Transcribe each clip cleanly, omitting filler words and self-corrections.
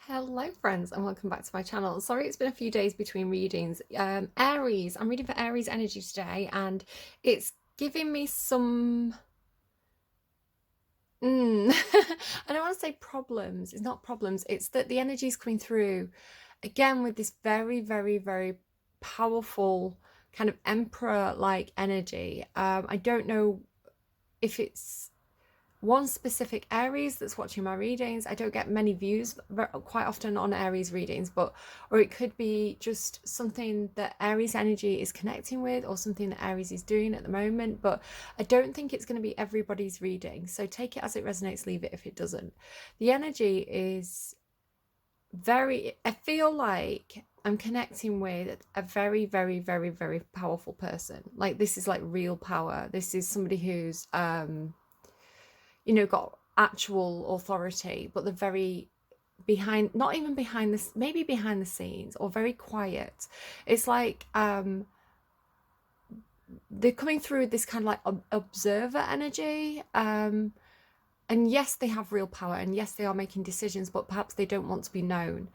Hello friends and welcome back to my channel. Sorry it's been a few days between readings. Aries, I'm reading for Aries energy today and it's giving me some I don't want to say problems. It's not problems. It's that the energy is coming through again with this very powerful kind of emperor like energy. I don't know if it's one specific Aries that's watching my readings. I don't get many views quite often on Aries readings, or it could be just something that Aries energy is connecting with or something that Aries is doing at the moment, but I don't think it's going to be everybody's reading. So take it as it resonates, leave it if it doesn't. The energy is I feel like I'm connecting with a very powerful person. Like this is like real power. This is somebody who's got actual authority, but they're very behind, not even behind this, maybe behind the scenes or very quiet. It's like they're coming through this kind of like observer energy. And yes, they have real power, and yes, they are making decisions, but perhaps they don't want to be known,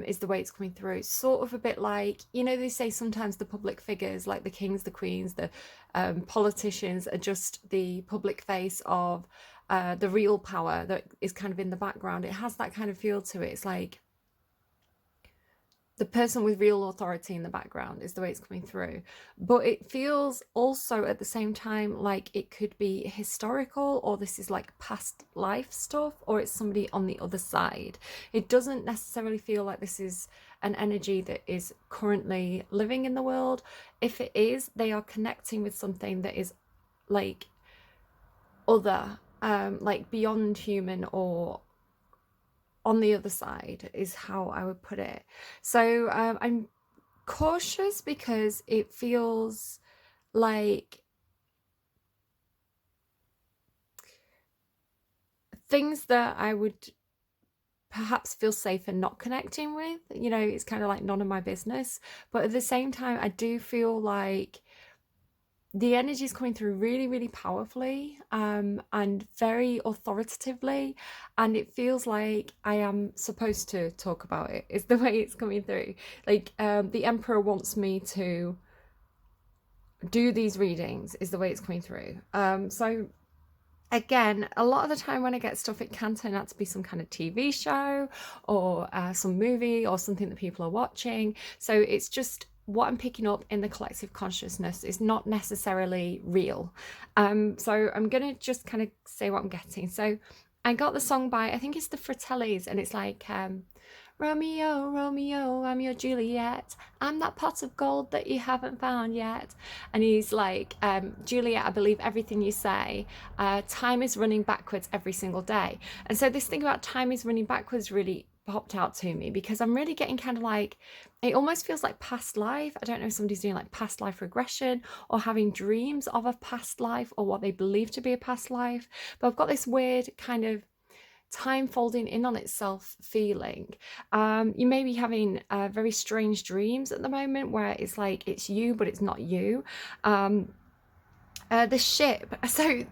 is the way it's coming through. Sort of a bit like, they say sometimes the public figures, like the kings, the queens, the politicians, are just the public face of the real power that is kind of in the background. It has that kind of feel to it. It's like the person with real authority in the background is the way it's coming through, but it feels also at the same time like it could be historical, or this is like past life stuff, or it's somebody on the other side. It doesn't necessarily feel like this is an energy that is currently living in the world. If it is, they are connecting with something that is like other, like beyond human, or on the other side is how I would put it. So I'm cautious because it feels like things that I would perhaps feel safer not connecting with. It's kind of like none of my business. But at the same time, I do feel like the energy is coming through really powerfully, and very authoritatively, and it feels like I am supposed to talk about it, is the way it's coming through. Like the emperor wants me to do these readings, is the way it's coming through. So again, a lot of the time when I get stuff, it can turn out to be some kind of TV show or some movie or something that people are watching. So it's just what I'm picking up in the collective consciousness is not necessarily real. So I'm going to just kind of say what I'm getting. So I got the song by, I think it's the Fratellis, and it's like, Romeo, Romeo, I'm your Juliet. I'm that pot of gold that you haven't found yet. And he's like, Juliet, I believe everything you say. Time is running backwards every single day. And so this thing about time is running backwards really popped out to me, because I'm really getting kind of like, it almost feels like past life. I don't know if somebody's doing like past life regression or having dreams of a past life or what they believe to be a past life. But I've got this weird kind of time folding in on itself feeling. You may be having very strange dreams at the moment where it's like it's you but it's not you. The ship, so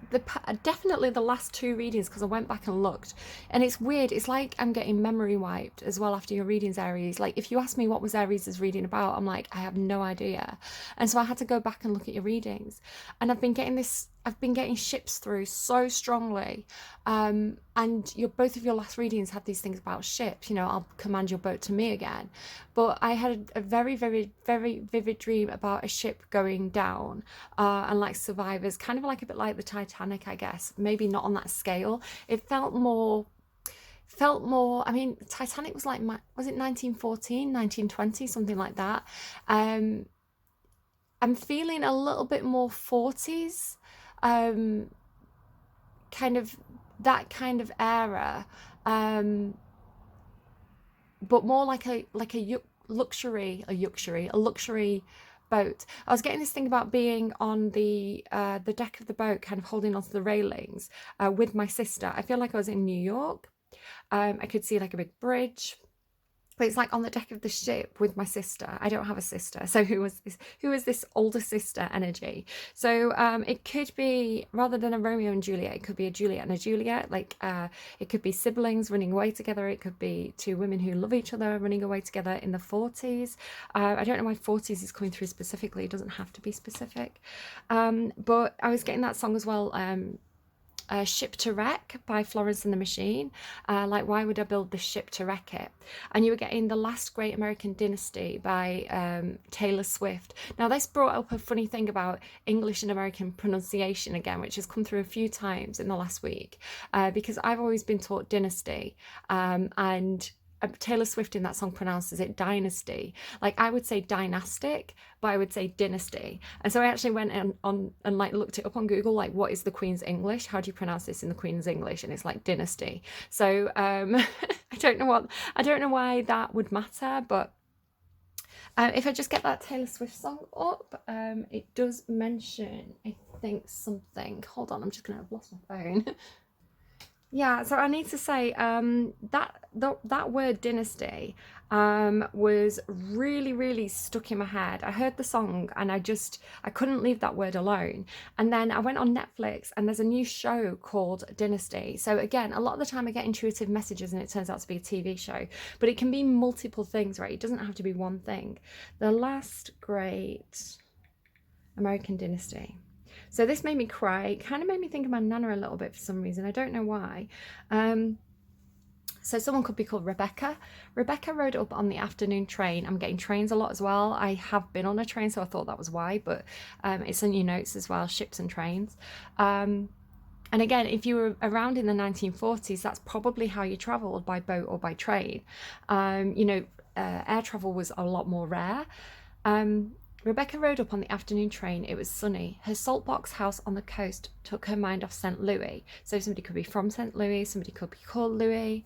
definitely the last two readings, because I went back and looked, and it's weird, it's like I'm getting memory wiped as well after your readings, Aries. Like if you ask me what was Aries' reading about, I'm like, I have no idea. And so I had to go back and look at your readings, and I've been getting ships through so strongly, and both of your last readings had these things about ships, I'll command your boat to me again. But I had a very vivid dream about a ship going down, and like survivors, kind of like a bit like the Titanic, I guess. Maybe not on that scale. It felt more, I mean, Titanic was like, was it 1914, 1920, something like that. I'm feeling a little bit more 40s, kind of that kind of era, but more like a luxury boat. I was getting this thing about being on the deck of the boat, kind of holding onto the railings, with my sister. I feel like I was in New York. I could see like a big bridge. but it's like on the deck of the ship with my sister. I don't have a sister, so who is this older sister energy? So it could be, rather than a Romeo and Juliet, it could be a Juliet and a Juliet. Like it could be siblings running away together. It could be two women who love each other running away together in the 40s. I don't know why 40s is coming through specifically. It doesn't have to be specific. But I was getting that song as well. Ship to Wreck by Florence and the Machine. Like, why would I build this ship to wreck it? And you were getting The Last Great American Dynasty by Taylor Swift. Now, this brought up a funny thing about English and American pronunciation again, which has come through a few times in the last week, because I've always been taught dynasty, and Taylor Swift in that song pronounces it dynasty. Like, I would say dynastic, but I would say dynasty. And so I actually went on and like looked it up on Google, like, what is the Queen's English? How do you pronounce this in the Queen's English? And it's like dynasty. So I don't know why that would matter, but if I just get that Taylor Swift song up, it does mention, I think, something. Hold on, I'm just gonna have lost my phone. Yeah, so I need to say that word dynasty was really stuck in my head. I heard the song and I couldn't leave that word alone. And then I went on Netflix and there's a new show called Dynasty. So again, a lot of the time I get intuitive messages and it turns out to be a TV show, but it can be multiple things, right? It doesn't have to be one thing. The Last Great American Dynasty. So this made me cry. It kind of made me think of my nana a little bit for some reason. I don't know why. So someone could be called Rebecca. Rebecca rode up on the afternoon train. I'm getting trains a lot as well. I have been on a train, so I thought that was why, but it's in your notes as well, ships and trains. And again, if you were around in the 1940s, that's probably how you travelled, by boat or by train. Air travel was a lot more rare. Rebecca rode up on the afternoon train. It was sunny. Her saltbox house on the coast took her mind off St. Louis. So somebody could be from St. Louis, somebody could be called Louis.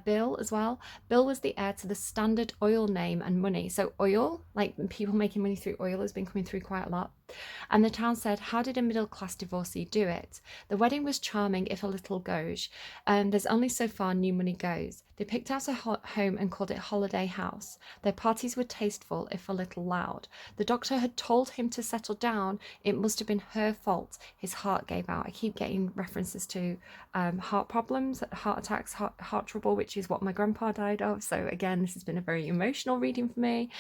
Bill as well. Bill was the heir to the Standard Oil name and money. So oil, like people making money through oil, has been coming through quite a lot. And the town said, how did a middle-class divorcee do it? The wedding was charming, if a little gauche. There's only so far new money goes. They picked out a home and called it Holiday House. Their parties were tasteful, if a little loud. The doctor had told him to settle down. It must have been her fault. His heart gave out. I keep getting references to heart problems, heart attacks, heart trouble, which is what my grandpa died of. So again, this has been a very emotional reading for me.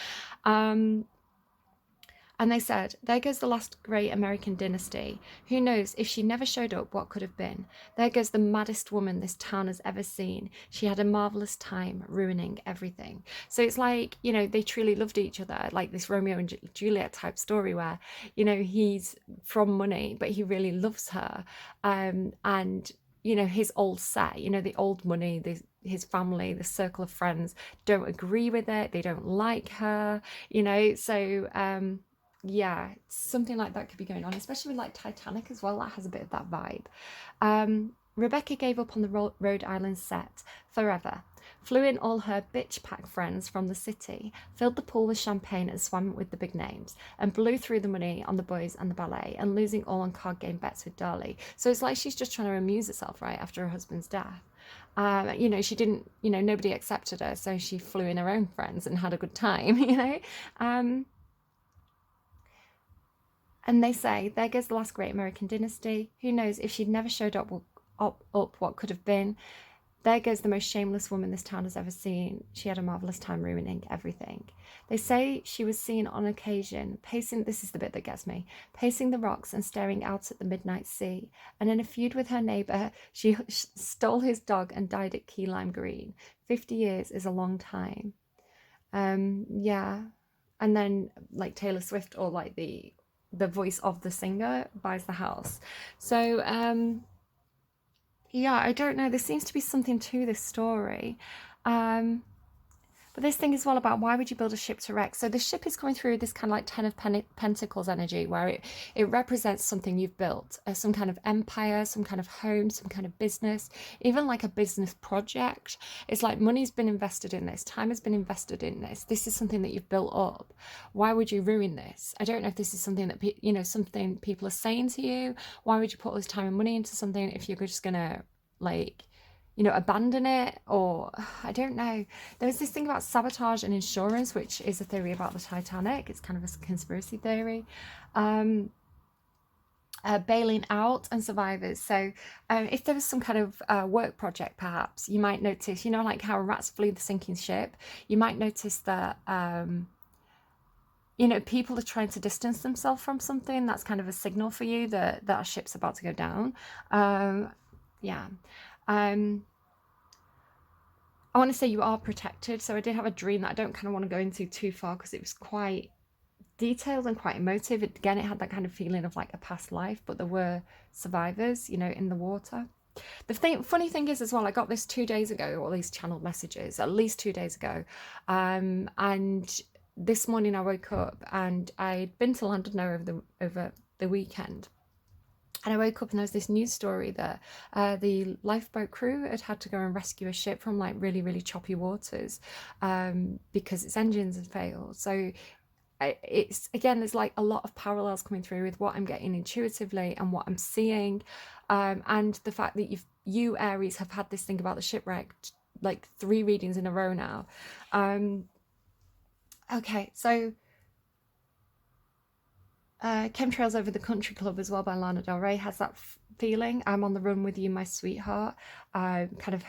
And they said, there goes the last great American dynasty. Who knows, if she never showed up, what could have been? There goes the maddest woman this town has ever seen. She had a marvellous time ruining everything. So it's like, they truly loved each other, like this Romeo and Juliet type story where, he's from money, but he really loves her. And, his old set, the old money, his family, the circle of friends don't agree with it. They don't like her, so... yeah, something like that could be going on, especially with like Titanic as well. That has a bit of that vibe. Rebecca gave up on the Rhode Island set forever, flew in all her bitch pack friends from the city, filled the pool with champagne and swam with the big names, and blew through the money on the boys and the ballet, and losing all on card game bets with Darlie. So it's like she's just trying to amuse herself, right, after her husband's death. She didn't, nobody accepted her, so she flew in her own friends and had a good time, And they say, there goes the last great American dynasty. Who knows, if she'd never showed up, what could have been? There goes the most shameless woman this town has ever seen. She had a marvellous time ruining everything. They say she was seen on occasion, pacing, this is the bit that gets me, pacing the rocks and staring out at the midnight sea. And in a feud with her neighbour, she stole his dog and died at Key Lime Green. 50 years is a long time. Yeah. And then, like, Taylor Swift, or like the voice of the singer, buys the house. So yeah, I don't know, there seems to be something to this story. But this thing is all about, why would you build a ship to wreck? So the ship is coming through this kind of like Ten of Pentacles energy, where it represents something you've built, some kind of empire, some kind of home, some kind of business, even like a business project. It's like money's been invested in this, time has been invested in this. This is something that you've built up. Why would you ruin this? I don't know if this is something that, something people are saying to you. Why would you put all this time and money into something if you're just gonna, like, you know, abandon it, or I don't know. There's this thing about sabotage and insurance, which is a theory about the Titanic. It's kind of a conspiracy theory. Bailing out and survivors. So if there was some kind of work project, perhaps you might notice, you know, like how rats flee the sinking ship, you might notice that you know, people are trying to distance themselves from something. That's kind of a signal for you that our ship's about to go down. Yeah. I want to say you are protected. So I did have a dream that I don't kind of want to go into too far because it was quite detailed and quite emotive. Again, it had that kind of feeling of like a past life, but there were survivors, you know, in the water. Funny thing is as well, I got this 2 days ago, all these channeled messages, at least 2 days ago. And this morning I woke up and I'd been to London over the weekend. And I woke up and there was this news story that the lifeboat crew had to go and rescue a ship from like really, really choppy waters because its engines had failed. So it's, again, there's like a lot of parallels coming through with what I'm getting intuitively and what I'm seeing, and the fact that you Aries have had this thing about the shipwreck like 3 readings in a row now. Okay, so Chemtrails Over the Country Club as well by Lana Del Rey has that feeling. I'm on the run with you, my sweetheart. Kind of,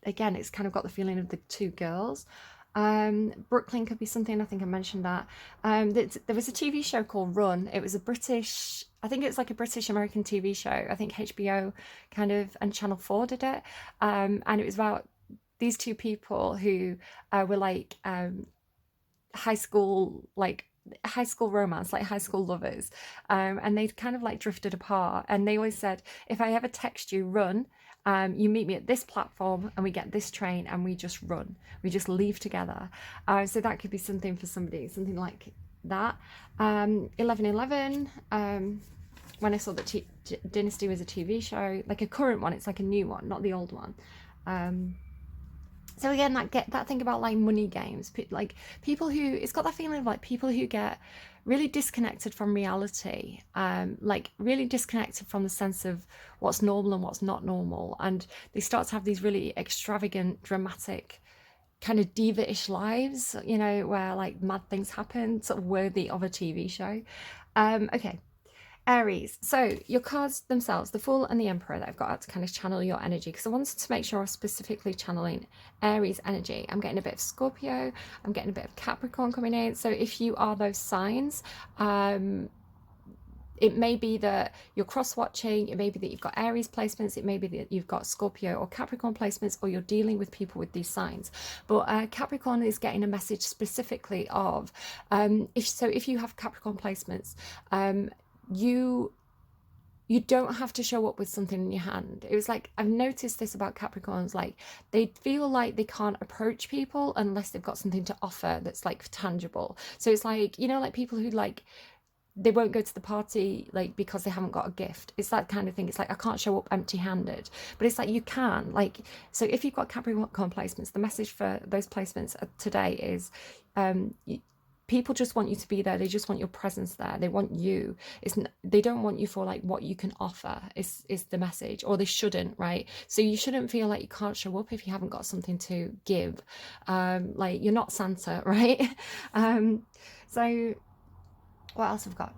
again, it's kind of got the feeling of the 2 girls. Brooklyn could be something, I think I mentioned that. There was a TV show called Run. It was I think it was like a British American TV show. I think HBO kind of, and Channel 4 did it. And it was about these 2 people who were like high school romance, like high school lovers. And they kind of like drifted apart. And they always said, if I ever text you, run. You meet me at this platform and we get this train and we just run. We just leave together. So that could be something for somebody, something like that. 1111, when I saw that Dynasty was a TV show, like a current one, it's like a new one, not the old one. So again, that thing about like money games, like people who, it's got that feeling of like people who get really disconnected from reality, like really disconnected from the sense of what's normal and what's not normal, and they start to have these really extravagant, dramatic, kind of diva-ish lives, you know, where like mad things happen, sort of worthy of a TV show. Okay. Aries, so your cards themselves, the Fool and the Emperor that I've got out to kind of channel your energy, because I wanted to make sure I was specifically channeling Aries energy. I'm getting a bit of Scorpio, I'm getting a bit of Capricorn coming in. So if you are those signs, it may be that you're cross-watching, it may be that you've got Aries placements, it may be that you've got Scorpio or Capricorn placements, or you're dealing with people with these signs. But Capricorn is getting a message specifically of, if you have Capricorn placements, you don't have to show up with something in your hand. It was like, I've noticed this about Capricorns, like they feel like they can't approach people unless they've got something to offer that's like tangible. So it's like, you know, like people who like, they won't go to the party like because they haven't got a gift. It's that kind of thing. It's like, I can't show up empty-handed, but it's like you can, like, so if you've got Capricorn placements, the message for those placements today is people just want you to be there. They just want your presence there. They want you. They don't want you for like what you can offer is the message, or they shouldn't, right? So you shouldn't feel like you can't show up if you haven't got something to give. Like you're not Santa, right? So what else have we got?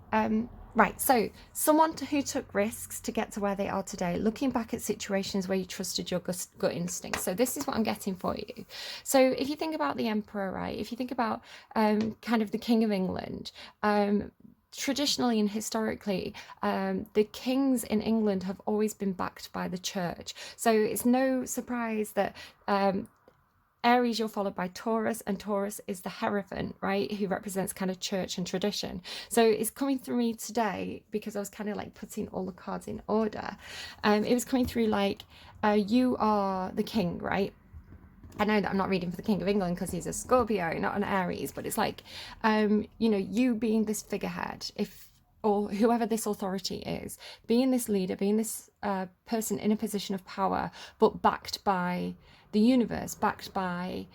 Right, so someone who took risks to get to where they are today, looking back at situations where you trusted your gut instinct. So this is what I'm getting for you. So if you think about the Emperor, right, if you think about kind of the King of England, traditionally and historically, the kings in England have always been backed by the church. So it's no surprise that Aries, you're followed by Taurus, and Taurus is the Hierophant, right, who represents kind of church and tradition. So it's coming through me today because I was kind of like putting all the cards in order. It was coming through like, you are the king, right? I know that I'm not reading for the King of England because he's a Scorpio, not an Aries, but it's like, you know, you being this figurehead, or whoever this authority is, being this leader, being this person in a position of power, but backed by the universe, backed by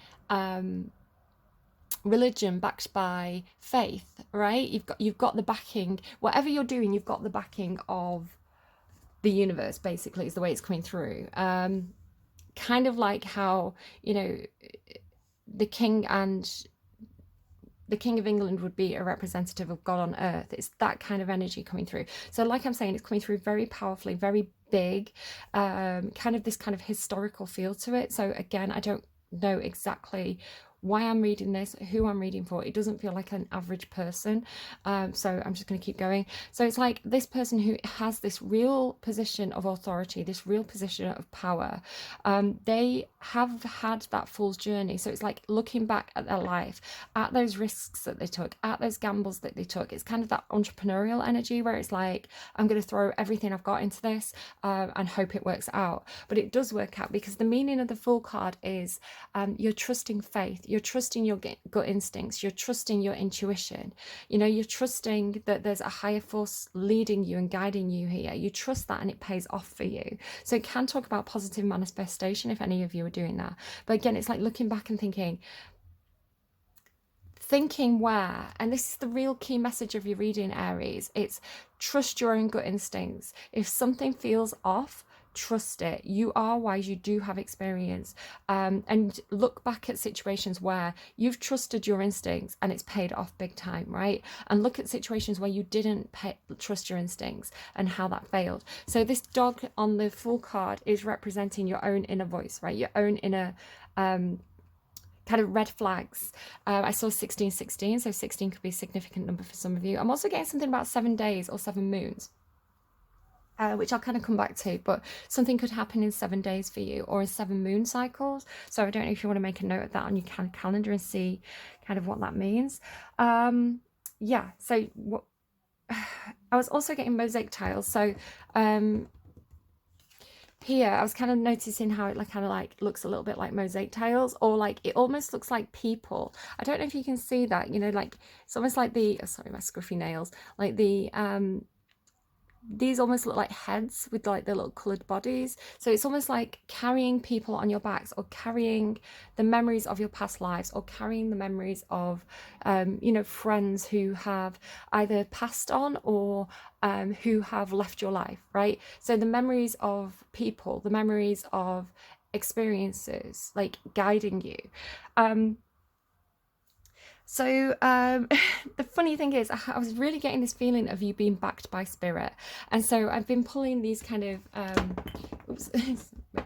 religion, backed by faith, right? You've got the backing. Whatever you're doing, you've got the backing of the universe, basically, is the way it's coming through. kind of like how, you know, the king and the King of England would be a representative of God on earth. It's that kind of energy coming through. So like I'm saying, it's coming through very powerfully, very big, kind of this kind of historical feel to it. So again, I don't know exactly why I'm reading this, who I'm reading for. It doesn't feel like an average person. So I'm just going to keep going. So it's like this person who has this real position of authority, this real position of power. They have had that fool's journey. So it's like looking back at their life, at those risks that they took, at those gambles that they took. It's kind of that entrepreneurial energy where it's like, I'm going to throw everything I've got into this and hope it works out. But it does work out, because the meaning of the Fool card is you're trusting faith, you're trusting your gut instincts, you're trusting your intuition, you know, you're trusting that there's a higher force leading you and guiding you here. You trust that and it pays off for you. So it can talk about positive manifestation if any of you are doing that. But again, it's like looking back and thinking where, and this is the real key message of your reading, Aries, it's trust your own gut instincts. If something feels off, trust it. You are wise, you do have experience, and look back at situations where you've trusted your instincts and it's paid off big time, right? And look at situations where you didn't trust your instincts and how that failed. So this dog on the Fool card is representing your own inner voice, right? Your own inner kind of red flags. I saw 1616, so 16 could be a significant number for some of you. I'm also getting something about 7 days or 7 moons, which I'll kind of come back to, but something could happen in 7 days for you, or in 7 moon cycles. So I don't know if you want to make a note of that on your calendar and see kind of what that means. Yeah, so what I was also getting mosaic tiles. So here I was kind of noticing how it kind of like looks a little bit like mosaic tiles, or like it almost looks like people. I don't know if you can see that, you know, like it's almost like the, oh, sorry, my scruffy nails, like the these almost look like heads with like their little colored bodies. So it's almost like carrying people on your backs, or carrying the memories of your past lives, or carrying the memories of you know, friends who have either passed on or who have left your life, right? So the memories of people, the memories of experiences, like guiding you. So the funny thing is, I was really getting this feeling of you being backed by spirit. And so I've been pulling these kind of, oops,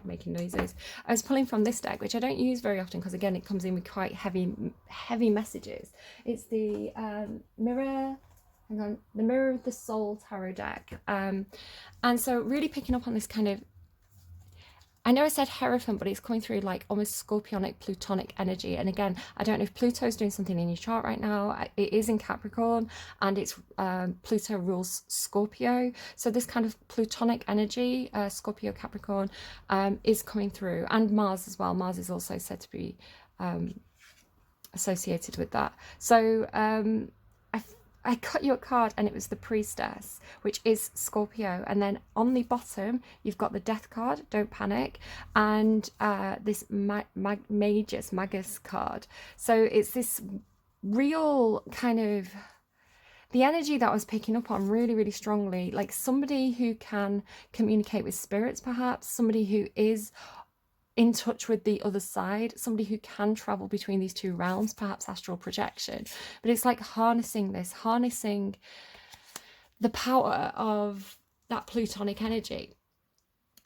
making noises. I was pulling from this deck, which I don't use very often because, again, it comes in with quite heavy messages. It's the Mirror, hang on, the Mirror of the Soul tarot deck. And so really picking up on this kind of, I know I said Hierophant, but it's coming through like almost scorpionic, plutonic energy. And again, I don't know if Pluto's doing something in your chart right now. It is in Capricorn, and it's Pluto rules Scorpio. So this kind of plutonic energy, Scorpio, Capricorn, is coming through. And Mars as well. Mars is also said to be associated with that. So I cut you a card, and it was the Priestess, which is Scorpio. And then on the bottom, you've got the Death card, don't panic, and this Magus card. So it's this real kind of, the energy that I was picking up on really, really strongly, like somebody who can communicate with spirits, perhaps, somebody who is in touch with the other side, somebody who can travel between these two realms, perhaps astral projection. But it's like harnessing the power of that plutonic energy.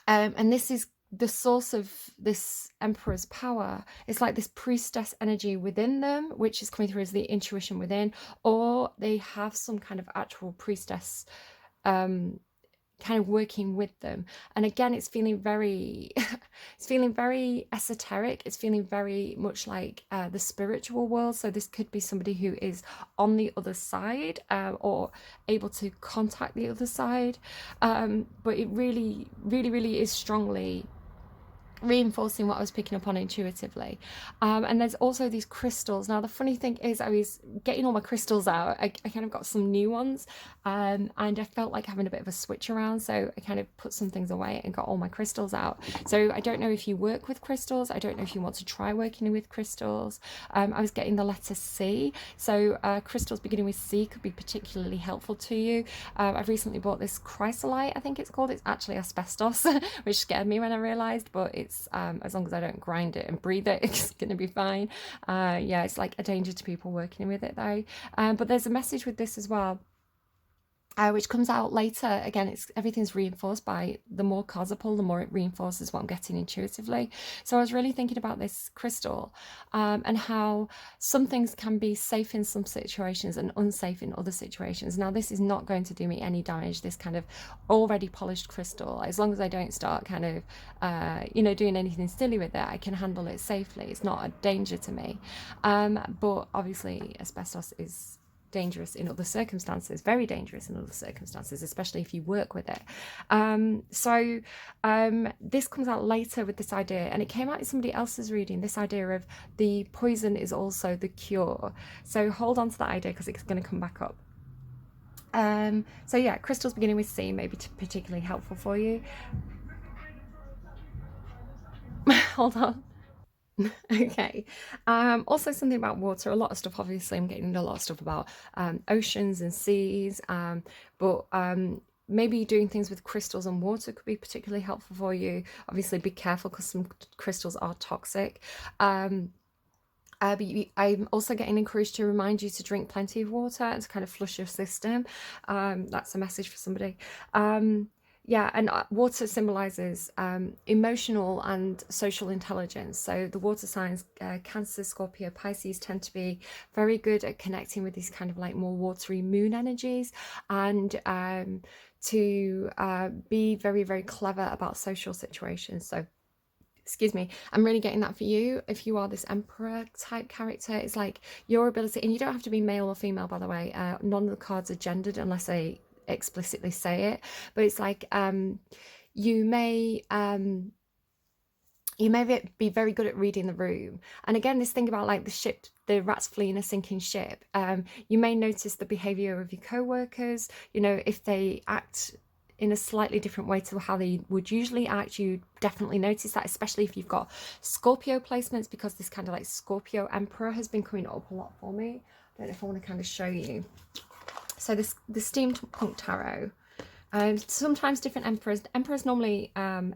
And this is the source of this emperor's power. It's like this priestess energy within them, which is coming through as the intuition within, or they have some kind of actual priestess kind of working with them. And again, it's feeling very it's feeling very esoteric. It's feeling very much like the spiritual world. So this could be somebody who is on the other side, or able to contact the other side, but it really is strongly reinforcing what I was picking up on intuitively. And there's also these crystals. Now the funny thing is, I was getting all my crystals out. I kind of got some new ones, and I felt like having a bit of a switch around, so I kind of put some things away and got all my crystals out. So I don't know if you work with crystals. I don't know if you want to try working with crystals. I was getting the letter C, so crystals beginning with C could be particularly helpful to you. I've recently bought this chrysolite, I think it's called. It's actually asbestos, which scared me when I realized, but it's as long as I don't grind it and breathe it, it's going to be fine. Yeah, it's like a danger to people working with it though. But there's a message with this as well, which comes out later. Again, everything's reinforced by the more cards I pull, the more it reinforces what I'm getting intuitively. So I was really thinking about this crystal, and how some things can be safe in some situations and unsafe in other situations. Now, this is not going to do me any damage, this kind of already polished crystal. As long as I don't start kind of, doing anything silly with it, I can handle it safely. It's not a danger to me. But obviously, asbestos is dangerous in other circumstances, very dangerous in other circumstances, especially if you work with it. This comes out later with this idea, and it came out in somebody else's reading, this idea of the poison is also the cure. So hold on to that idea because it's going to come back up. So yeah, crystals beginning with C may be particularly helpful for you. Hold on. Okay. Also something about water. A lot of stuff, obviously I'm getting a lot of stuff about oceans and seas, but maybe doing things with crystals and water could be particularly helpful for you. Obviously be careful because some crystals are toxic. But I'm also getting encouraged to remind you to drink plenty of water and to kind of flush your system. That's a message for somebody. Yeah, and water symbolizes emotional and social intelligence. So the water signs, Cancer, Scorpio, Pisces, tend to be very good at connecting with these kind of like more watery moon energies, and to be very, very clever about social situations. So excuse me, I'm really getting that for you. If you are this emperor type character, it's like your ability, and you don't have to be male or female, by the way. None of the cards are gendered unless they explicitly say it, but it's like you may be very good at reading the room. And again, this thing about like the rats fleeing a sinking ship, you may notice the behavior of your co-workers, if they act in a slightly different way to how they would usually act. You definitely notice that, especially if you've got Scorpio placements, because this kind of like Scorpio emperor has been coming up a lot for me. I don't know if I want to kind of show you. So the Steampunk Tarot, sometimes different emperors normally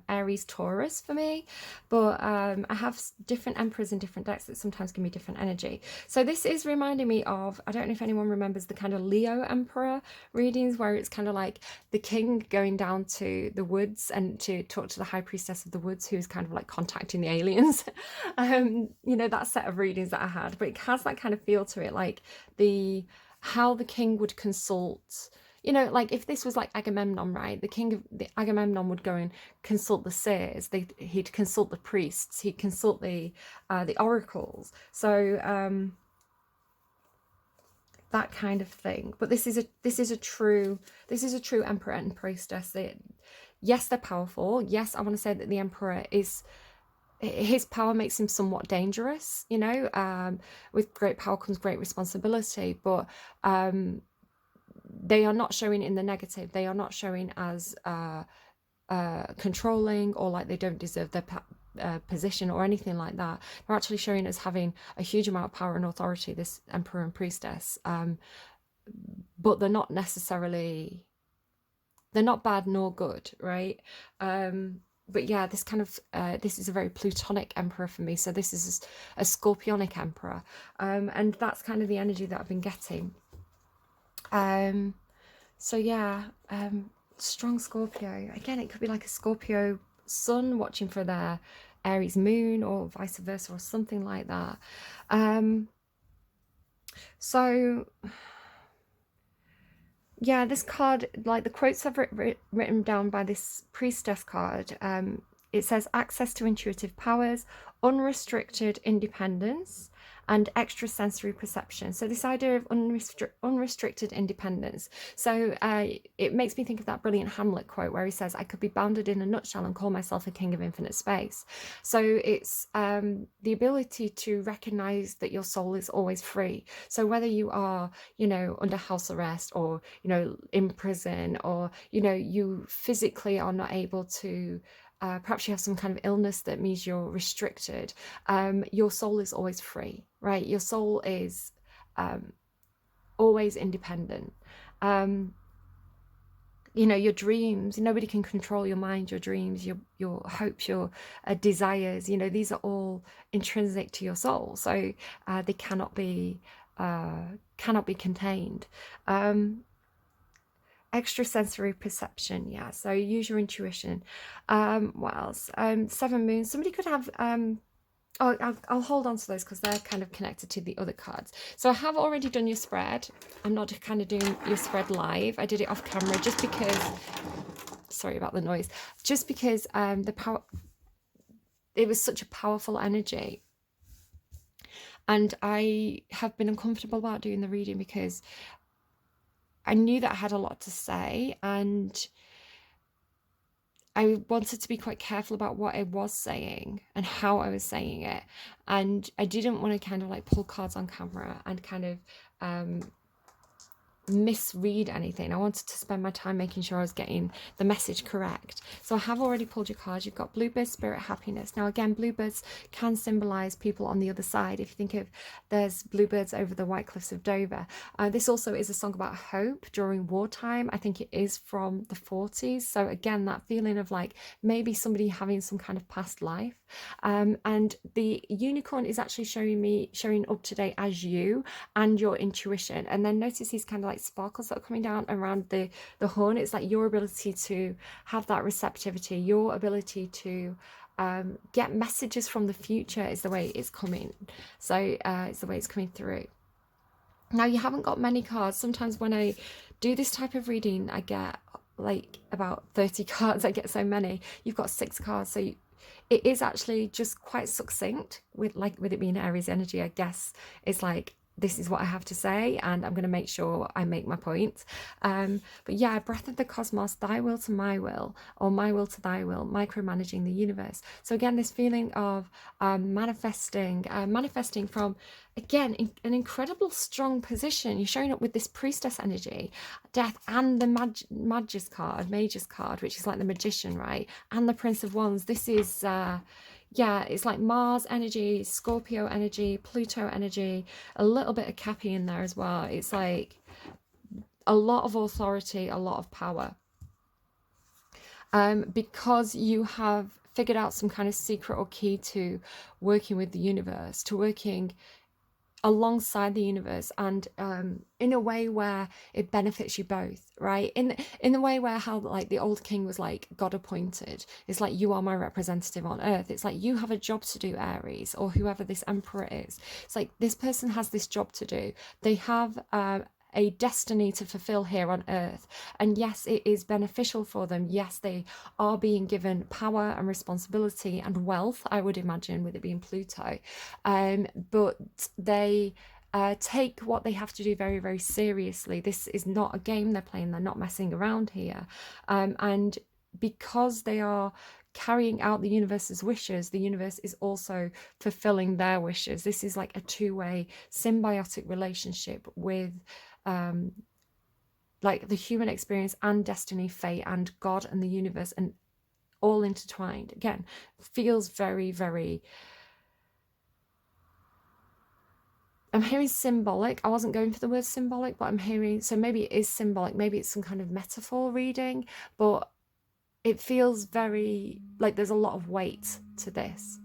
Aries, Taurus for me, but I have different emperors in different decks that sometimes give me different energy. So this is reminding me of, I don't know if anyone remembers the kind of Leo emperor readings, where it's kind of like the king going down to the woods and to talk to the high priestess of the woods, who's kind of like contacting the aliens. That set of readings that I had, but it has that kind of feel to it, like how the king would consult. Like if this was like Agamemnon, right? The Agamemnon would go and consult the seers. He'd consult the priests. He'd consult the oracles. So that kind of thing. But this is a true emperor and priestess. Yes, they're powerful. Yes, I want to say that the emperor his power makes him somewhat dangerous. With great power comes great responsibility, but they are not showing in the negative. They are not showing as controlling, or like they don't deserve their position or anything like that. They're actually showing as having a huge amount of power and authority, this emperor and priestess, but they're not bad nor good, right? But yeah, this kind of this is a very plutonic emperor for me. So this is a scorpionic emperor, and that's kind of the energy that I've been getting. So yeah, strong Scorpio. Again, it could be like a Scorpio sun watching for their Aries moon, or vice versa, or something like that. So yeah, this card, like the quotes I've written down by this priestess card, it says access to intuitive powers, unrestricted independence, and extrasensory perception. So this idea of unrestricted independence. So it makes me think of that brilliant Hamlet quote where he says, I could be bounded in a nutshell and call myself a king of infinite space. So it's the ability to recognize that your soul is always free. So whether you are, under house arrest, or, in prison, or, you physically are not able to, perhaps you have some kind of illness that means you're restricted, your soul is always free, right? Your soul is always independent. you know, your dreams. Nobody can control your mind, your dreams, your hopes, your desires. You know, these are all intrinsic to your soul, so they cannot be contained. Extrasensory perception, yeah, so use your intuition. What else? Seven moons, somebody could have oh, I'll hold on to those because they're kind of connected to the other cards. So I have already done your spread. I'm not kind of doing your spread live. I did it off camera just because, sorry about the noise, just because the power, it was such a powerful energy. And I have been uncomfortable about doing the reading because I knew that I had a lot to say, and I wanted to be quite careful about what I was saying and how I was saying it. And I didn't want to kind of like pull cards on camera and kind of misread anything. I wanted to spend my time making sure I was getting the message correct. So I have already pulled your cards. You've got bluebird, spirit, happiness. Now again, bluebirds can symbolize people on the other side. If you think of, there's bluebirds over the white cliffs of Dover. This also is a song about hope during wartime. I think it is from the 40s. So again, that feeling of like maybe somebody having some kind of past life. And the unicorn is actually showing up today as you and your intuition. And then notice these kind of like sparkles that are coming down around the horn. It's like your ability to have that receptivity, your ability to get messages from the future is the way it's coming. So it's the way it's coming through. Now you haven't got many cards. Sometimes when I do this type of reading, I get like about 30 cards. I get so many. You've got 6 cards, so it is actually just quite succinct with it being Aries energy. I guess it's like, this is what I have to say, and I'm going to make sure I make my point. But yeah, breath of the cosmos, thy will to my will, or my will to thy will, micromanaging the universe. So again, this feeling of manifesting from, again, an incredible strong position. You're showing up with this priestess energy, death, and the magus card, which is like the magician, right? And the Prince of Wands. This is yeah, it's like Mars energy, Scorpio energy, Pluto energy, a little bit of Cappy in there as well. It's like a lot of authority, a lot of power. Because you have figured out some kind of secret or key to working with the universe, to working alongside the universe, and in a way where it benefits you both, right? In the way where how like the old king was like God appointed. It's like, you are my representative on earth. It's like you have a job to do, Aries, or whoever this emperor is. It's like this person has this job to do. They have a destiny to fulfill here on earth, and yes, it is beneficial for them. Yes, they are being given power and responsibility and wealth, I would imagine, with it being Pluto, but they take what they have to do very, very seriously. This is not a game they're playing. They're not messing around here, and because they are carrying out the universe's wishes, the universe is also fulfilling their wishes. This is like a two-way symbiotic relationship with like the human experience and destiny, fate, and God and the universe, and all intertwined. Again, feels very, very, I'm hearing symbolic. I wasn't going for the word symbolic, but I'm hearing, so maybe it is symbolic, maybe it's some kind of metaphor reading, but it feels very like there's a lot of weight to this,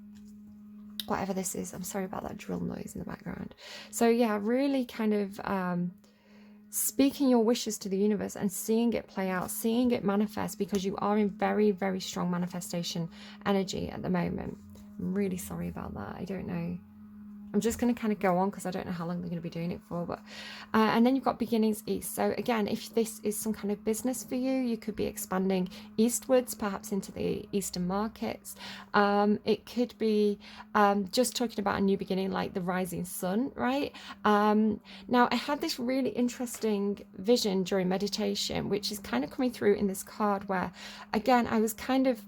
whatever this is. I'm sorry about that drill noise in the background. So yeah, really kind of speaking your wishes to the universe and seeing it play out, seeing it manifest, because you are in very, very strong manifestation energy at the moment. I'm really sorry about that. I don't know. I'm just going to kind of go on because I don't know how long they're going to be doing it for. But and then you've got beginnings east. So again, if this is some kind of business for you, you could be expanding eastwards, perhaps into the eastern markets. It could be just talking about a new beginning, like the rising sun, right? Now, I had this really interesting vision during meditation, which is kind of coming through in this card where, again, I was kind of,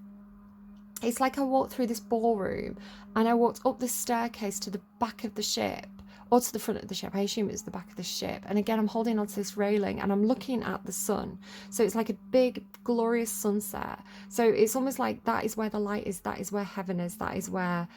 it's like I walked through this ballroom and I walked up this staircase to the back of the ship, or to the front of the ship. I assume it's the back of the ship. And again, I'm holding onto this railing and I'm looking at the sun. So it's like a big, glorious sunset. So it's almost like that is where the light is. That is where heaven is. That is where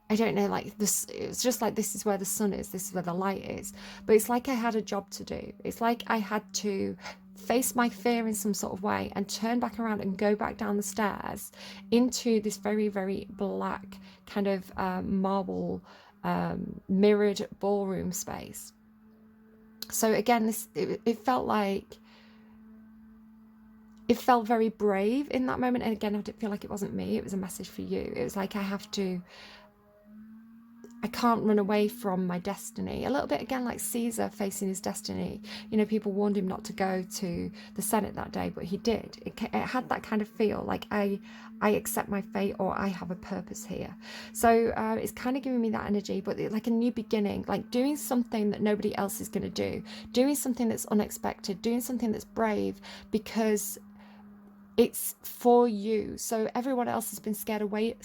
I don't know, like this, it's just like this is where the sun is, this is where the light is. But it's like I had a job to do. It's like I had to face my fear in some sort of way and turn back around and go back down the stairs into this very, very black kind of marble mirrored ballroom space. So again, it felt like it felt very brave in that moment. And again, I didn't feel like it wasn't me, it was a message for you. It was like I can't run away from my destiny. A little bit again like Caesar facing his destiny. You know, people warned him not to go to the Senate that day, but he did. It had that kind of feel like I accept my fate, or I have a purpose here. So it's kind of giving me that energy, but like a new beginning, like doing something that nobody else is going to do, doing something that's unexpected, doing something that's brave, because it's for you. So everyone else has been scared away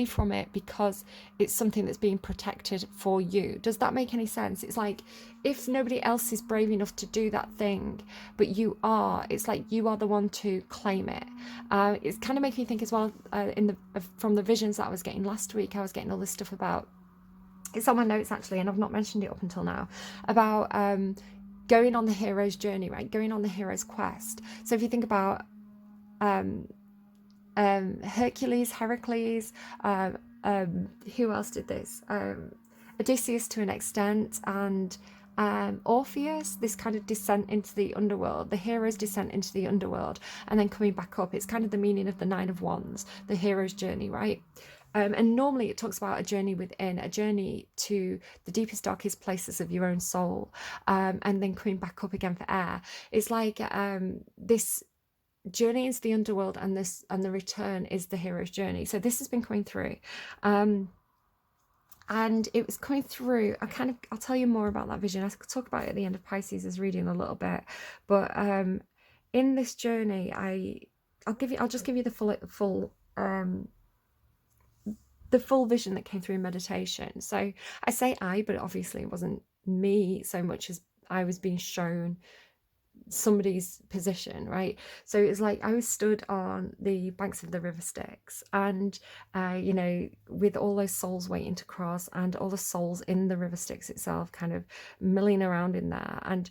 from it because it's something that's being protected for you. Does that make any sense? It's like if nobody else is brave enough to do that thing, but you are, it's like you are the one to claim it. It's kind of making me think as well, from the visions that I was getting last week, I was getting all this stuff about, it's on my notes actually, and I've not mentioned it up until now, about going on the hero's journey, right? Going on the hero's quest. So if you think about Heracles, who else did this? Odysseus to an extent, and Orpheus, this kind of descent into the underworld, the hero's descent into the underworld, and then coming back up. It's kind of the meaning of the Nine of Wands, the hero's journey, right? And normally it talks about a journey within, a journey to the deepest, darkest places of your own soul, and then coming back up again for air. It's like this journey into the underworld, and the return is the hero's journey. So this has been coming through, and it was coming through. I'll tell you more about that vision. I could talk about it at the end of Pisces' reading a little bit, but in this journey, I'll just give you the full vision that came through in meditation. So I say but obviously it wasn't me so much as I was being shown somebody's position, right? So it's like I was stood on the banks of the river Styx, and you know, with all those souls waiting to cross, and all the souls in the river Styx itself kind of milling around in there, and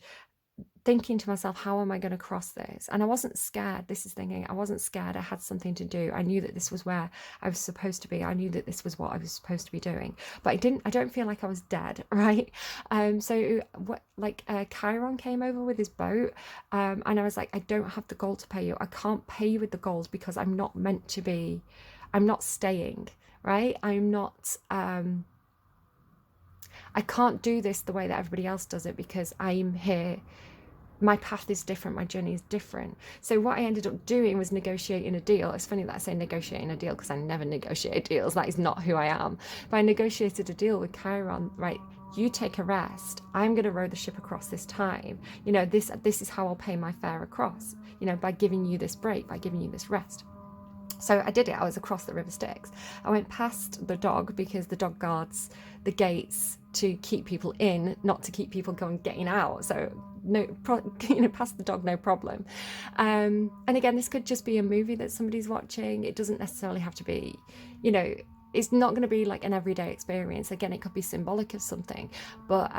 thinking to myself, how am I going to cross this? And I wasn't scared. This is thinking, I wasn't scared. I had something to do. I knew that this was where I was supposed to be. I knew that this was what I was supposed to be doing, but I don't feel like I was dead, right? So Chiron came over with his boat, and I was like, I don't have the gold to pay you. I can't pay you with the gold because I'm not meant to be, I'm not staying, right? I'm not, I can't do this the way that everybody else does it because I'm here. My path is different, my journey is different. So what I ended up doing was negotiating a deal. It's funny that I say negotiating a deal because I never negotiate deals. That is not who I am. But I negotiated a deal with Chiron, right? You take a rest. I'm going to row the ship across this time. You know, this is how I'll pay my fare across, you know, by giving you this break, by giving you this rest. So I did it. I was across the river Styx. I went past the dog because the dog guards the gates to keep people in, not to keep people getting out. So past the dog, no problem. And again, this could just be a movie that somebody's watching. It doesn't necessarily have to be, you know, it's not going to be like an everyday experience. Again, it could be symbolic of something, but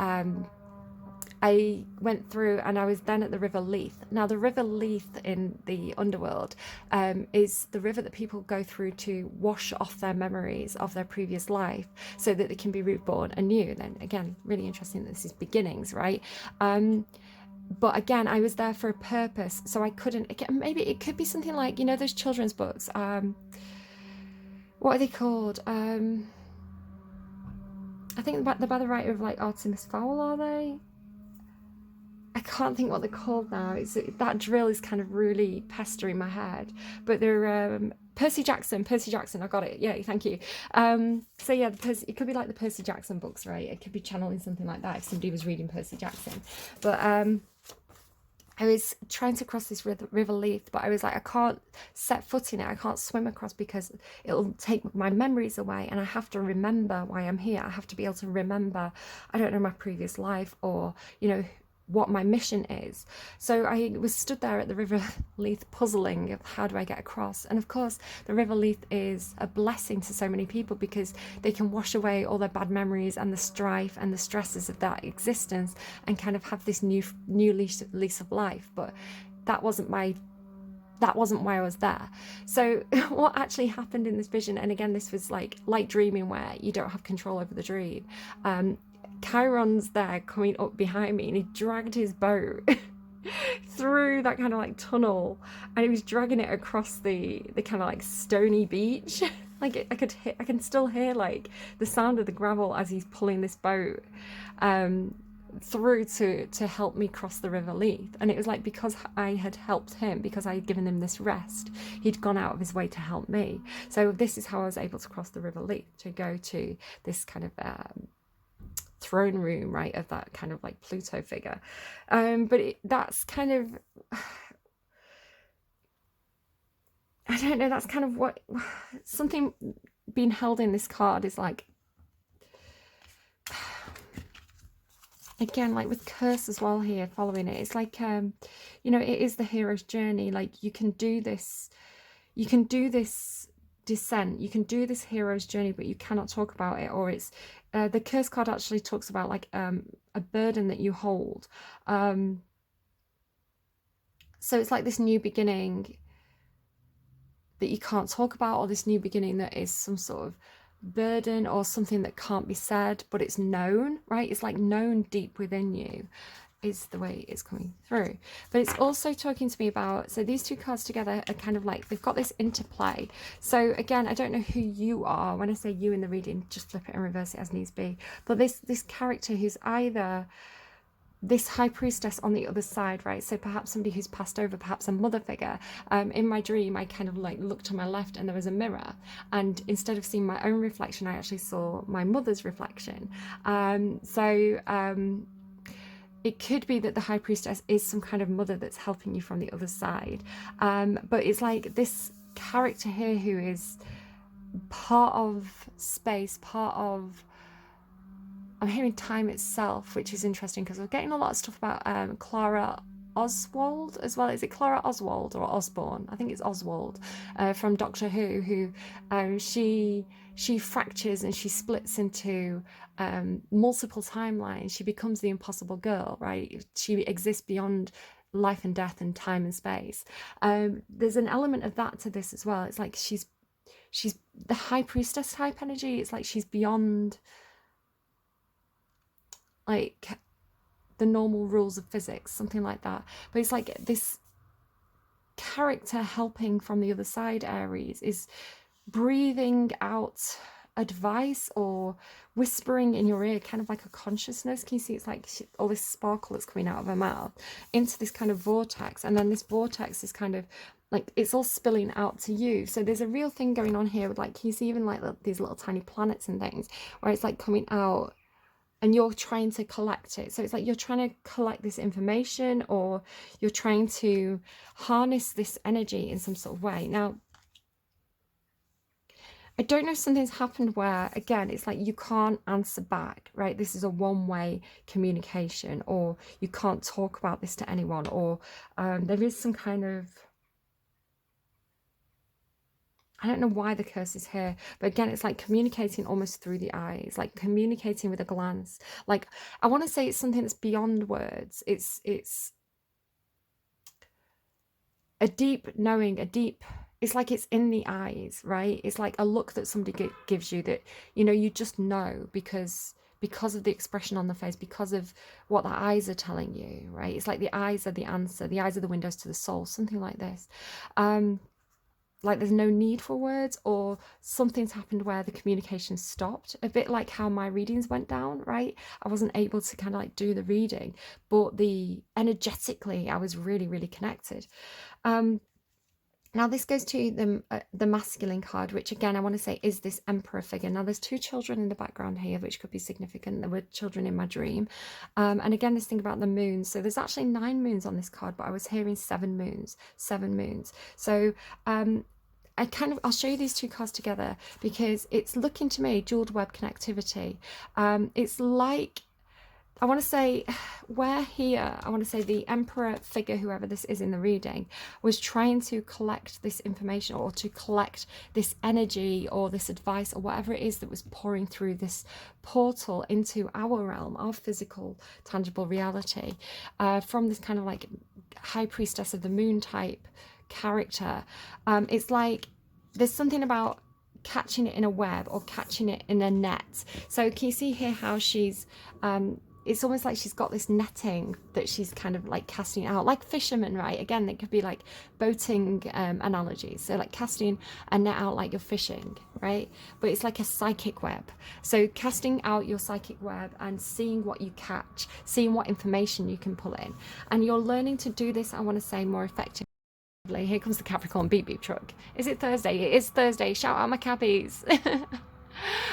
I went through, and I was then at the River Leith. Now, the River Leith in the underworld is the river that people go through to wash off their memories of their previous life so that they can be reborn anew. Then again, really interesting that this is beginnings, right? But again, I was there for a purpose, so I couldn't, again, maybe it could be something like, you know, those children's books. What are they called? I think they're by the writer of like Artemis Fowl, are they? I can't think what they're called now. That drill is kind of really pestering my head. But they're Percy Jackson. I got it. Yeah, thank you. So yeah, it could be like the Percy Jackson books, right? It could be channeling something like that if somebody was reading Percy Jackson. But I was trying to cross this river Leith, but I was like, I can't set foot in it. I can't swim across because it'll take my memories away, and I have to remember why I'm here. I have to be able to remember, I don't know, my previous life, or, you know, what my mission is. So I was stood there at the River Leith puzzling of how do I get across. And of course the River Leith is a blessing to so many people because they can wash away all their bad memories and the strife and the stresses of that existence and kind of have this new lease of life. But that wasn't why I was there. So what actually happened in this vision, and again this was like light dreaming where you don't have control over the dream, Chiron's there coming up behind me and he dragged his boat through that kind of like tunnel and he was dragging it across the kind of like stony beach. Like I can still hear like the sound of the gravel as he's pulling this boat through to help me cross the River Leith. And it was like because I had helped him, because I had given him this rest, he'd gone out of his way to help me. So this is how I was able to cross the River Leith, to go to this kind of throne room, right, of that kind of like Pluto figure. But that's kind of, I don't know, that's kind of what something being held in this card is like. Again, like with curse as well here following it, it's like you know, it is the hero's journey. Like you can do this descent, you can do this hero's journey, but you cannot talk about it. Or it's the curse card actually talks about like a burden that you hold. So it's like this new beginning that you can't talk about, or this new beginning that is some sort of burden or something that can't be said, but it's known, right? It's like known deep within you is the way it's coming through. But it's also talking to me about, so these two cards together are kind of like, they've got this interplay. So again, I don't know who you are. When I say you in the reading, just flip it and reverse it as needs be. But this character who's either this high priestess on the other side, right? So perhaps somebody who's passed over, perhaps a mother figure. In my dream, I kind of like looked to my left and there was a mirror. And instead of seeing my own reflection, I actually saw my mother's reflection. It could be that the high priestess is some kind of mother that's helping you from the other side. But it's like this character here who is part of space, part of, I'm hearing time itself, which is interesting because we're getting a lot of stuff about Clara Oswald as well. Is it Clara Oswald or Osborne? I think it's Oswald from Doctor Who she fractures and she splits into multiple timelines. She becomes the impossible girl, right? She exists beyond life and death and time and space. There's an element of that to this as well. It's like she's the high priestess type energy. It's like she's beyond like the normal rules of physics, something like that. But it's like this character helping from the other side, Aries, is breathing out advice or whispering in your ear, kind of like a consciousness. Can you see it's like all this sparkle that's coming out of her mouth into this kind of vortex, and then this vortex is kind of like it's all spilling out to you. So there's a real thing going on here with like, you see even like these little tiny planets and things where it's like coming out and you're trying to collect it. So it's like you're trying to collect this information, or you're trying to harness this energy in some sort of way. Now, I don't know if something's happened where, again, it's like you can't answer back, right? This is a one-way communication, or you can't talk about this to anyone, or there is some kind of, I don't know why the curse is here, but again, it's like communicating almost through the eyes, like communicating with a glance. Like, I want to say it's something that's beyond words. It's a deep knowing, it's like it's in the eyes, right? It's like a look that somebody gives you that, you know, you just know because of the expression on the face, because of what the eyes are telling you, right? It's like the eyes are the answer, the eyes are the windows to the soul, something like this. Like there's no need for words, or something's happened where the communication stopped, a bit like how my readings went down, right? I wasn't able to kind of like do the reading, but energetically I was really, really connected. Now this goes to the masculine card, which again I want to say is this emperor figure. Now there's two children in the background here, which could be significant. There were children in my dream. And again, this thing about the moons. So there's actually 9 moons on this card, but I was hearing 7 moons. So I'll show you these two cards together because it's looking to me jeweled web connectivity. It's like, I want to say where here, I want to say the emperor figure, whoever this is in the reading, was trying to collect this information or to collect this energy or this advice or whatever it is that was pouring through this portal into our realm, our physical, tangible reality, from this kind of like high priestess of the moon type character. It's like there's something about catching it in a web or catching it in a net. So can you see here how she's it's almost like she's got this netting that she's kind of like casting out, like fishermen, right? Again, it could be like boating analogies. So like casting a net out like you're fishing, right? But it's like a psychic web. So casting out your psychic web and seeing what you catch, seeing what information you can pull in. And you're learning to do this, I want to say, more effectively. Here comes the Capricorn beep beep truck. Is it Thursday? It is Thursday. Shout out my cabbies.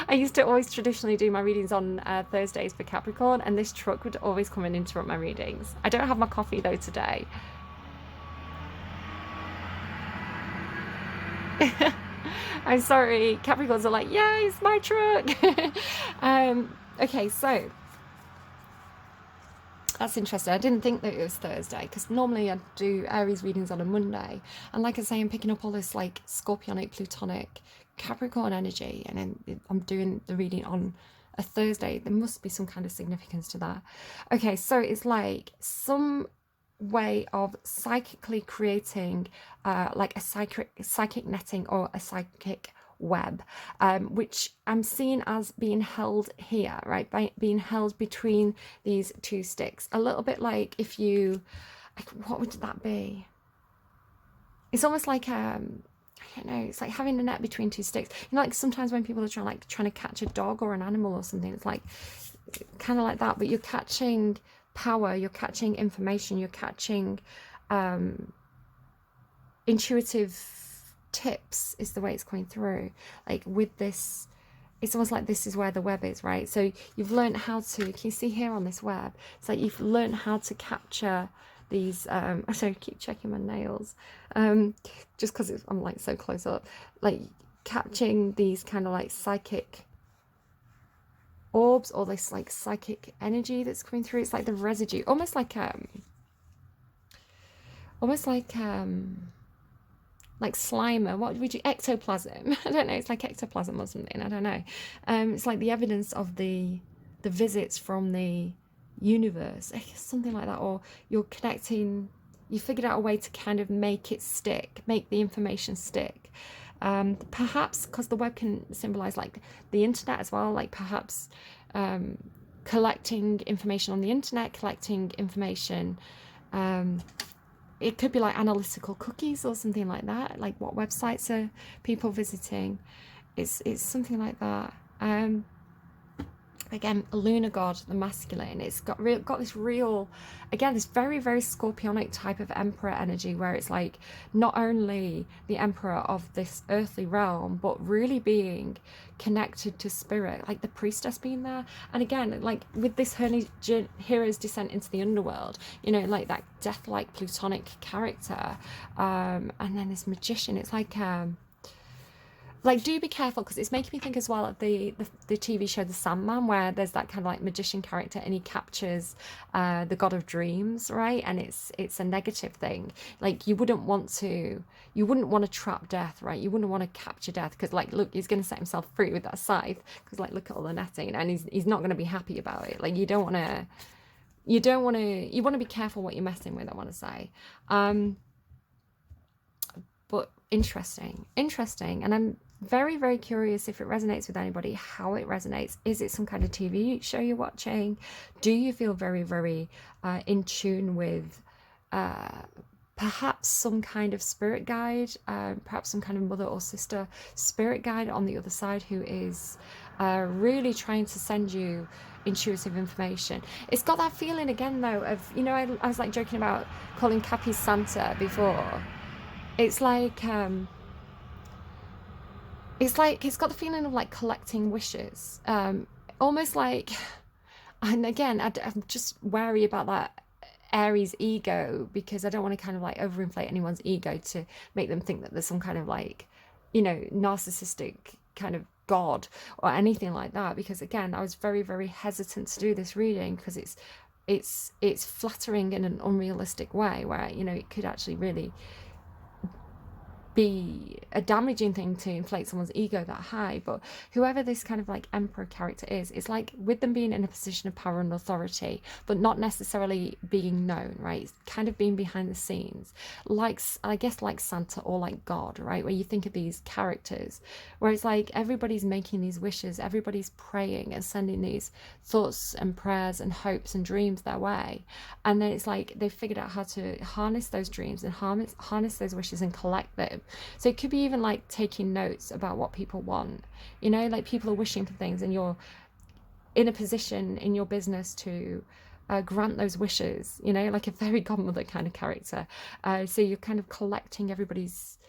I used to always traditionally do my readings on Thursdays for Capricorn, and this truck would always come and interrupt my readings. I don't have my coffee though today. I'm sorry, Capricorns are like, yeah, it's my truck. Okay, so that's interesting. I didn't think that it was Thursday because normally I do Aries readings on a Monday, and like I say, I'm picking up all this like Scorpionic, Plutonic, Capricorn energy, and then I'm doing the reading on a Thursday. There must be some kind of significance to that. Okay, so it's like some way of psychically creating like a psychic netting or a psychic web, which I'm seeing as being held here, right? By being held between these two sticks. A little bit like if you, like, what would that be? It's almost like I don't know, it's like having a net between two sticks. You know, like sometimes when people are trying to catch a dog or an animal or something, it's like kind of like that, but you're catching power, you're catching information, you're catching intuitive tips is the way it's going through. Like with this, it's almost like this is where the web is, right? So you've learned how to, can you see here on this web, it's like you've learned how to capture these so I keep checking my nails just because I'm like so close up, like catching these kind of like psychic orbs or this like psychic energy that's coming through. It's like the residue, almost like Slimer, what would you, ectoplasm, I don't know, it's like ectoplasm or something, I don't know. It's like the evidence of the visits from the universe, something like that, or you're connecting, you figured out a way to kind of make it stick, make the information stick. Perhaps because the web can symbolize like the internet as well, like perhaps collecting information on the internet, collecting information, it could be like analytical cookies or something like that, like what websites are people visiting. It's something like that. Again, a lunar god, the masculine, it's got this real, again, this very, very scorpionic type of emperor energy where it's like not only the emperor of this earthly realm, but really being connected to spirit, like the priestess being there. And again, like with this hero's descent into the underworld, you know, like that death-like plutonic character, and then this magician, it's like do be careful, because it's making me think as well of the TV show The Sandman, where there's that kind of like magician character and he captures the god of dreams, right? And it's a negative thing. Like you wouldn't want to trap death, right? You wouldn't want to capture death, because like look, he's going to set himself free with that scythe, because like look at all the netting, and he's not going to be happy about it. Like you want to be careful what you're messing with, I want to say. But interesting, and I'm very, very curious if it resonates with anybody, how it resonates. Is it some kind of TV show you're watching? Do you feel very, very in tune with perhaps some kind of spirit guide, perhaps some kind of mother or sister spirit guide on the other side who is really trying to send you intuitive information? It's got that feeling again though of, you know, I was like joking about calling Cappy Santa before. It's like it's got the feeling of like collecting wishes, almost like, and again I'm just wary about that Aries ego, because I don't want to kind of like overinflate anyone's ego to make them think that there's some kind of like, you know, narcissistic kind of God or anything like that, because again, I was very, very hesitant to do this reading because it's flattering in an unrealistic way where, you know, it could actually really be a damaging thing to inflate someone's ego that high. But whoever this kind of like emperor character is, it's like with them being in a position of power and authority, but not necessarily being known, right? It's kind of being behind the scenes, like, I guess, like Santa or like God, right? Where you think of these characters where it's like everybody's making these wishes, everybody's praying and sending these thoughts and prayers and hopes and dreams their way, and then it's like they've figured out how to harness those dreams and harness those wishes and collect them. So it could be even like taking notes about what people want, you know, like people are wishing for things and you're in a position in your business to grant those wishes, you know, like a fairy godmother kind of character. So you're kind of collecting everybody's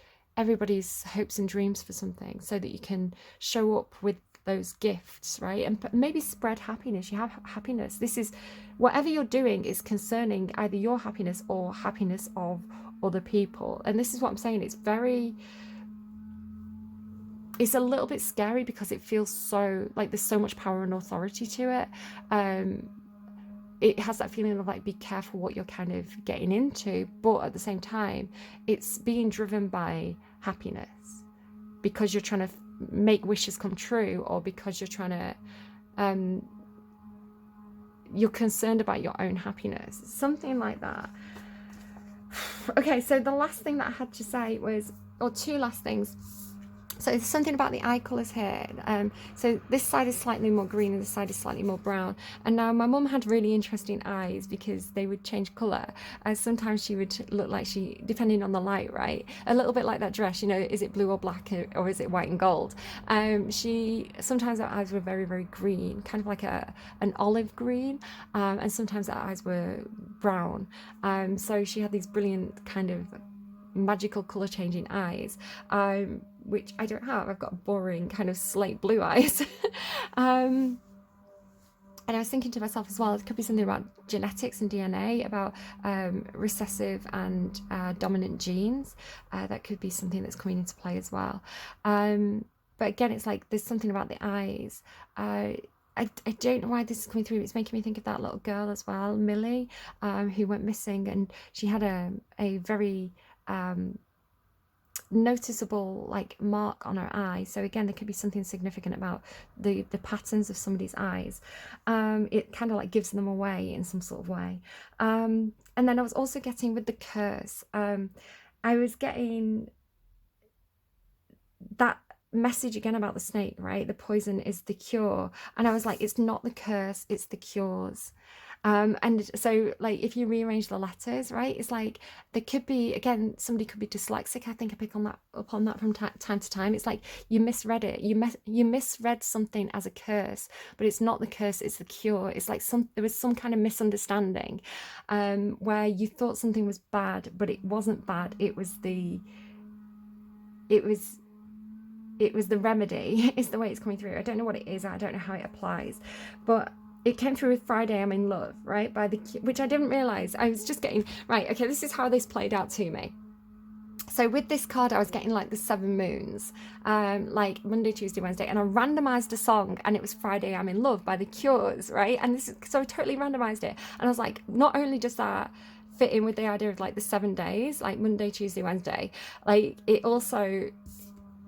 hopes and dreams for something so that you can show up with those gifts, right? And maybe spread happiness. You have happiness. This is whatever you're doing is concerning either your happiness or happiness of other people. And this is what I'm saying, it's a little bit scary because it feels so like there's so much power and authority to it. It has that feeling of like, be careful what you're kind of getting into, but at the same time it's being driven by happiness because you're trying to make wishes come true, or because you're trying to you're concerned about your own happiness, something like that. Okay, so the last thing that I had to say was, or two last things. So there's something about the eye colours here. So this side is slightly more green and this side is slightly more brown. And now my mum had really interesting eyes because they would change colour. Sometimes she would look like depending on the light, right? A little bit like that dress, you know, is it blue or black or is it white and gold? Sometimes her eyes were very, very green, kind of like an olive green. And sometimes her eyes were brown. So she had these brilliant kind of magical colour changing eyes, which I don't have. I've got boring kind of slate blue eyes. And I was thinking to myself as well, it could be something about genetics and DNA, about recessive and dominant genes. That could be something that's coming into play as well. But again, it's like there's something about the eyes. I don't know why this is coming through. It's making me think of that little girl as well, Millie, who went missing, and she had a very noticeable like mark on her eye. So again, there could be something significant about the patterns of somebody's eyes. It kind of like gives them away in some sort of way. And then I was also getting with the curse, I was getting that message again about the snake, right? The poison is the cure. And I was like, it's not the curse, it's the cures. And so like if you rearrange the letters, right, it's like there could be, again, somebody could be dyslexic. I think I pick up on that from time to time. It's like you misread it. You misread something as a curse, but it's not the curse, it's the cure. It's like there was some kind of misunderstanding where you thought something was bad, but it wasn't bad. It was the remedy. Is the way it's coming through. I don't know what it is. I don't know how it applies, but it came through with Friday I'm in Love, right? Which I didn't realize. I was just getting, right, okay, this is how this played out to me. So with this card, I was getting like the 7 moons, like Monday, Tuesday, Wednesday, and I randomized a song, and it was Friday I'm in Love by The Cures, right? And so I totally randomized it. And I was like, not only does that fit in with the idea of like the 7 days, like Monday, Tuesday, Wednesday, like it also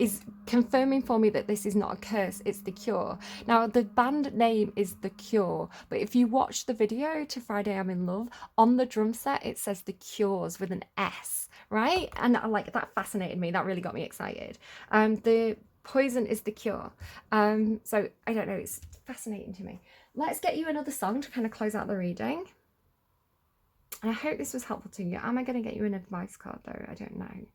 is confirming for me that this is not a curse, it's the cure. Now the band name is The Cure, but if you watch the video to Friday I'm in Love, on the drum set it says The Cures with an S, right? And like that fascinated me. That really got me excited. The poison is the cure. So I don't know, it's fascinating to me. Let's get you another song to kind of close out the reading. And I hope this was helpful to you. Am I going to get you an advice card though? I don't know.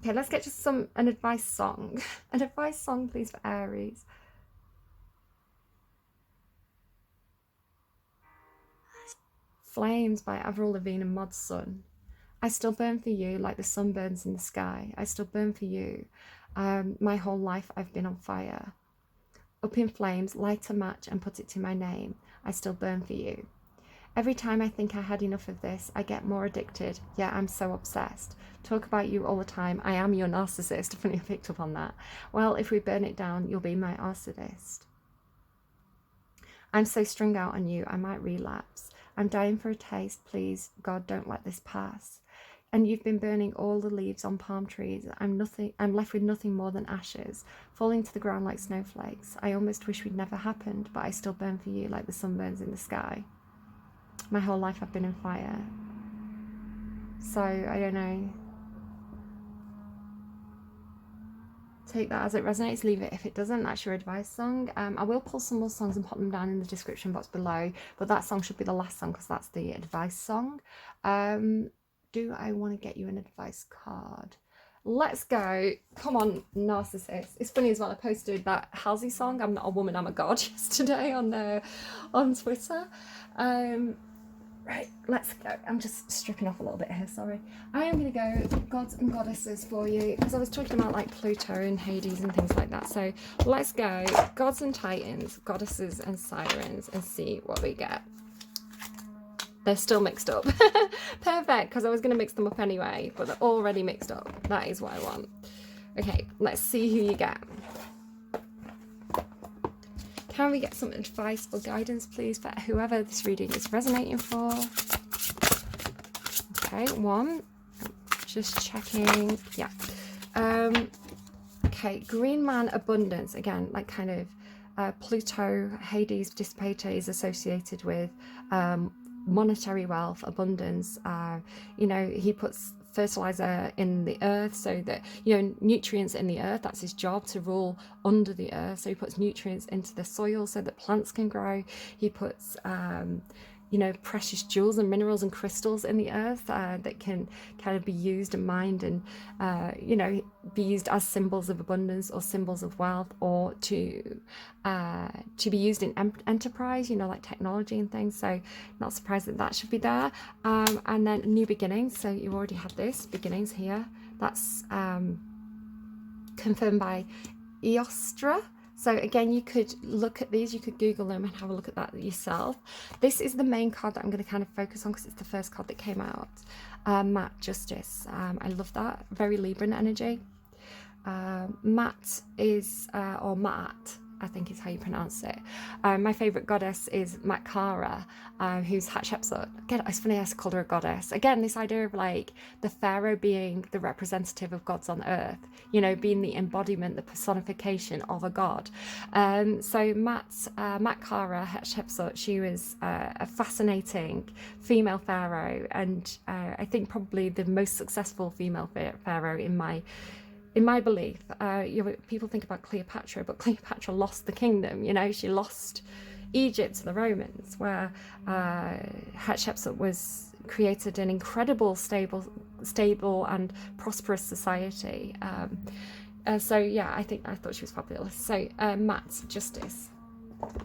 Okay, let's get just an advice song. An advice song, please, for Aries. Flames by Avril Lavigne and Mod Sun. I still burn for you like the sun burns in the sky. I still burn for you. My whole life I've been on fire. Up in flames, light a match and put it to my name. I still burn for you. Every time I think I had enough of this, I get more addicted. Yeah, I'm so obsessed. Talk about you all the time. I am your narcissist. Funny, I picked up on that. Well, if we burn it down, you'll be my arsonist. I'm so strung out on you, I might relapse. I'm dying for a taste, please. God, don't let this pass. And you've been burning all the leaves on palm trees. I'm left with nothing more than ashes, falling to the ground like snowflakes. I almost wish we'd never happened, but I still burn for you like the sun burns in the sky. My whole life I've been in fire. So, I don't know. Take that as it resonates, leave it if it doesn't. That's your advice song. I will pull some more songs and pop them down in the description box below, but that song should be the last song because that's the advice song. Do I want to get you an advice card? Let's go. Come on, narcissist. It's funny as well, I posted that Halsey song, I'm Not a Woman, I'm a God, yesterday on Twitter. Right, let's go. I'm just stripping off a little bit here, sorry. I am going to go gods and goddesses for you, because I was talking about like Pluto and Hades and things like that. So let's go gods and titans, goddesses and sirens, and see what we get. They're still mixed up. Perfect, because I was going to mix them up anyway, but they're already mixed up. That is what I want. Okay, let's see who you get. Can we get some advice or guidance, please, for whoever this reading is resonating for? Okay, one. Just checking. Yeah. Okay, Green Man Abundance. Again, like kind of Pluto, Hades, Dissipator is associated with monetary wealth, abundance. You know, he puts fertilizer in the earth so that, you know, nutrients in the earth, that's his job, to rule under the earth. So he puts nutrients into the soil so that plants can grow. He puts you know, precious jewels and minerals and crystals in the earth that can kind of be used and mined and you know, be used as symbols of abundance or symbols of wealth, or to be used in enterprise, you know, like technology and things. So not surprised that that should be there. And then new beginnings. So you already had this beginnings here. That's confirmed by Eostra. So again, you could look at these, you could Google them and have a look at that yourself. This is the main card that I'm going to kind of focus on because it's the first card that came out. Matt, Justice. I love that. Very Libran energy. Matt is, or Maat, I think is how you pronounce it. My favourite goddess is Makara, who's Hatshepsut. Again, it's funny I called her a goddess. Again, this idea of like the pharaoh being the representative of gods on earth, you know, being the embodiment, the personification of a god. So Makara Hatshepsut, she was a fascinating female pharaoh, and I think probably the most successful female pharaoh in my belief. You know, people think about Cleopatra, but Cleopatra lost the kingdom. You know, she lost Egypt to the Romans, where Hatshepsut created an incredible, stable and prosperous society. So yeah, I thought she was fabulous. So Matt's Justice.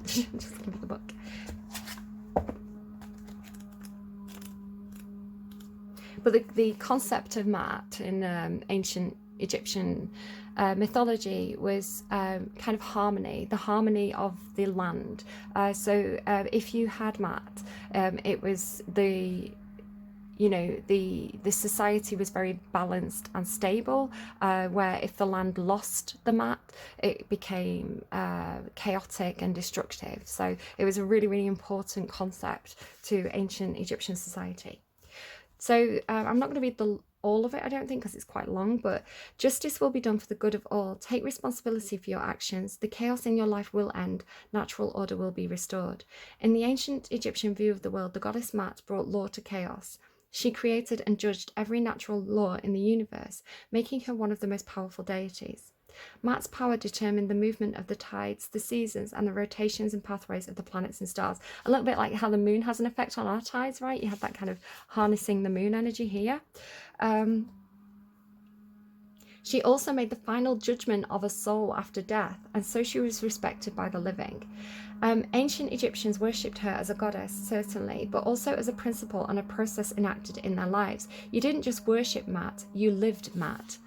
Just give me the book. But the concept of Maat in ancient Egyptian mythology was kind of harmony, the harmony of the land. So if you had Maat, it was the society was very balanced and stable, where if the land lost the Maat, it became chaotic and destructive. So it was a really, really important concept to ancient Egyptian society. So I'm not going to read all of it, I don't think, because it's quite long, but justice will be done for the good of all. Take responsibility for your actions. The chaos in your life will end. Natural order will be restored. In the ancient Egyptian view of the world, the goddess Maat brought law to chaos. She created and judged every natural law in the universe, making her one of the most powerful deities. Maat's power determined the movement of the tides, the seasons, and the rotations and pathways of the planets and stars. A little bit like how the moon has an effect on our tides, right? You have that kind of harnessing the moon energy here. She also made the final judgment of a soul after death, and so she was respected by the living. Ancient Egyptians worshipped her as a goddess, certainly, but also as a principle and a process enacted in their lives. You didn't just worship Maat, you lived Maat.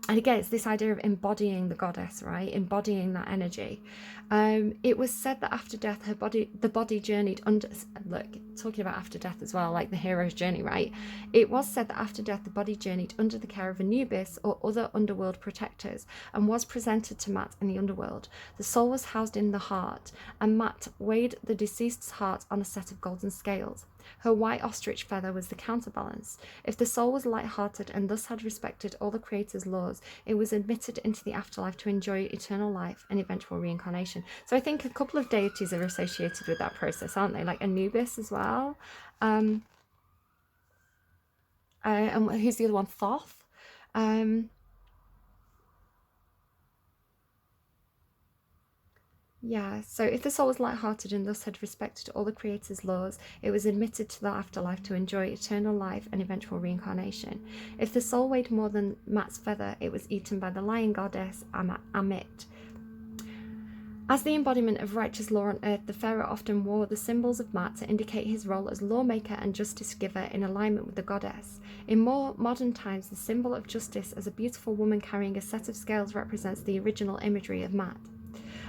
And again, it's this idea of embodying the goddess, right? Embodying that energy. It was said that after death, the body journeyed under, look, talking about after death as well, like the hero's journey, right? It was said that after death, the body journeyed under the care of Anubis or other underworld protectors and was presented to Mat in the underworld. The soul was housed in the heart, and Mat weighed the deceased's heart on a set of golden scales. Her white ostrich feather was the counterbalance. If the soul was light-hearted and thus had respected all the Creator's laws, it was admitted into the afterlife to enjoy eternal life and eventual reincarnation. So I think a couple of deities are associated with that process, aren't they? Like Anubis as well. And who's the other one? Thoth. Yeah, so if the soul was light-hearted and thus had respected all the Creator's laws, it was admitted to the afterlife to enjoy eternal life and eventual reincarnation. If the soul weighed more than Mat's feather, it was eaten by the lion goddess Amit. As the embodiment of righteous law on earth, the pharaoh often wore the symbols of Mat to indicate his role as lawmaker and justice giver in alignment with the goddess. In more modern times, the symbol of justice as a beautiful woman carrying a set of scales represents the original imagery of Mat.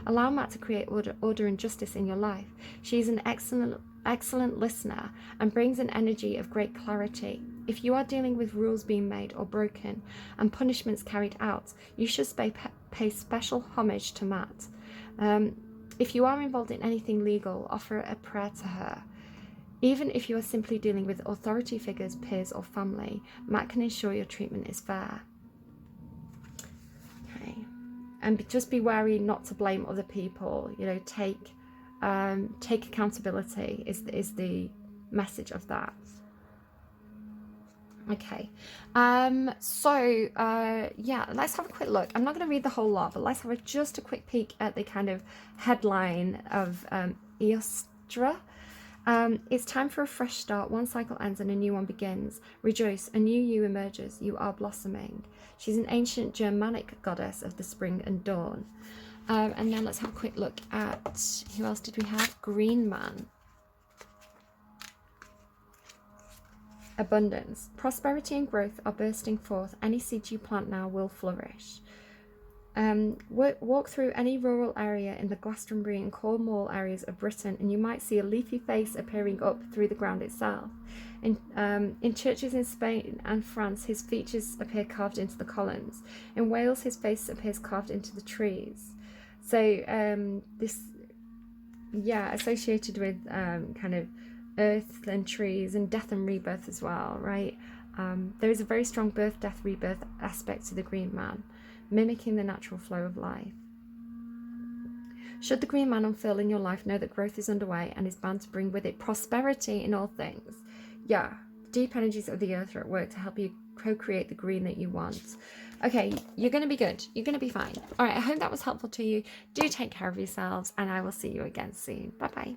Allow Mat to create order and justice in your life. She is an excellent listener and brings an energy of great clarity. If you are dealing with rules being made or broken and punishments carried out, you should pay special homage to Mat. If you are involved in anything legal, offer a prayer to her. Even if you are simply dealing with authority figures, peers, or family, Mat can ensure your treatment is fair. Okay. And just be wary not to blame other people. You know, take accountability is the message of that. Okay, yeah, let's have a quick look. I'm not going to read the whole lot, but let's have just a quick peek at the kind of headline of Eostra. It's time for a fresh start. One cycle ends and a new one begins. Rejoice, a new you emerges. You are blossoming. She's an ancient Germanic goddess of the spring and dawn. And then let's have a quick look at, who else did we have? Green Man. Abundance. Prosperity and growth are bursting forth. Any seed you plant now will flourish. Walk through any rural area in the Glastonbury and Cornwall areas of Britain and you might see a leafy face appearing up through the ground itself. In churches in Spain and France, his features appear carved into the columns. In Wales, his face appears carved into the trees. So this, yeah, associated with kind of earth and trees and death and rebirth as well, right? There is a very strong birth, death, rebirth aspect to the Green Man, mimicking the natural flow of life. Should the Green Man unfurl in your life, know that growth is underway and is bound to bring with it prosperity in all things. Yeah, deep energies of the earth are at work to help you co-create the green that you want. Okay, you're going to be good. You're going to be fine. All right, I hope that was helpful to you. Do take care of yourselves and I will see you again soon. Bye-bye.